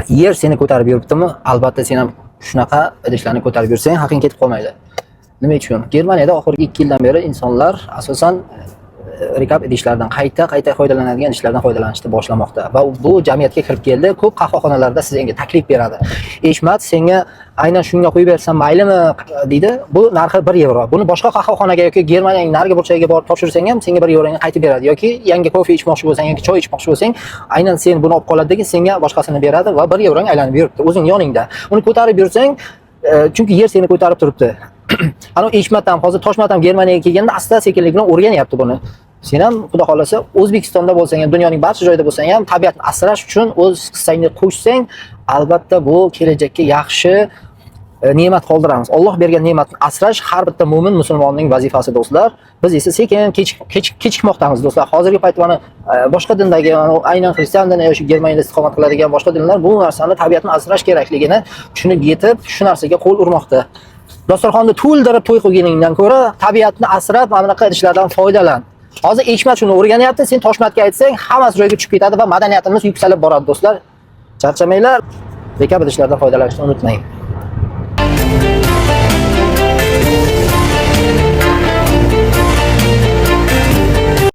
Yer seni ko'tarib yuribdimi? Albatta sen ham shunaqa idishlarni ko'tarib yursang, haqing ketib qolmaydi. Nima uchun? Germaniyada oxirgi 2 yildan beri insonlar asosan rekab idishlardan qayta foydalanadigan idishlardan foydalanishni boshlamoqda va bu jamiyatga kirib keldi. Ko'p qahvaxonalarda sizga taklif beradi. Eshmat, senga aynan shunga qo'yib bersam maylimi deydi. Bu narxi 1 yevro. Buni boshqa qahvaxonaga yoki Germaniyaning narigi burchagiga borib topshirsang ham senga 1 yevroni qaytib beradi yoki yangi kofe ichmoqchi bo'lsang yoki choy ichmoqchi bo'lsang, aynan sen buni olib qoladiki, senga boshqasini beradi va 1 yevrong aylanib yuribdi o'zing yoningda. Uni ko'tarib yursang, chunki yer seni ko'tarib turibdi. Ana Eshmat ham hozir Toshmat ham Germaniyaga kelganda asta-sekinlik bilan o'rganyapti buni. Sen ham xudo xolasa O'zbekistonda bo'lsang ham, dunyoning barcha joyida bo'lsang ham tabiatni asrash uchun o'z hissangni qo'shsang, albatta bu kelajakka yaxshi ne'mat qoldiramiz. Alloh bergan ne'matni asrash har bitta mu'min musulmonning vazifasi do'stlar. Biz esa sekin kechikmoqdamiz do'stlar. Hozirgi paytda mana boshqa dindagi, aynan xristian dini yoki Germaniyada istiqomat qiladigan boshqa dinlar bu narsani tabiatni asrash kerakligini tushunib yetib, shu narsaga qo'l urmoqda. Dasturxonni to'ldirib to'y qilganingdan ko'ra tabiatni asrab, mana bunaqa idishlardan foydalan. Hozir Eshmat shuni o'rganyapti, sen Toshmatga aytsang, hammasi joyga tushib ketadi va madaniyatimiz yuksalib boradi do'stlar. Charchamanglar, rekab idishlardan foydalanishni unutmang.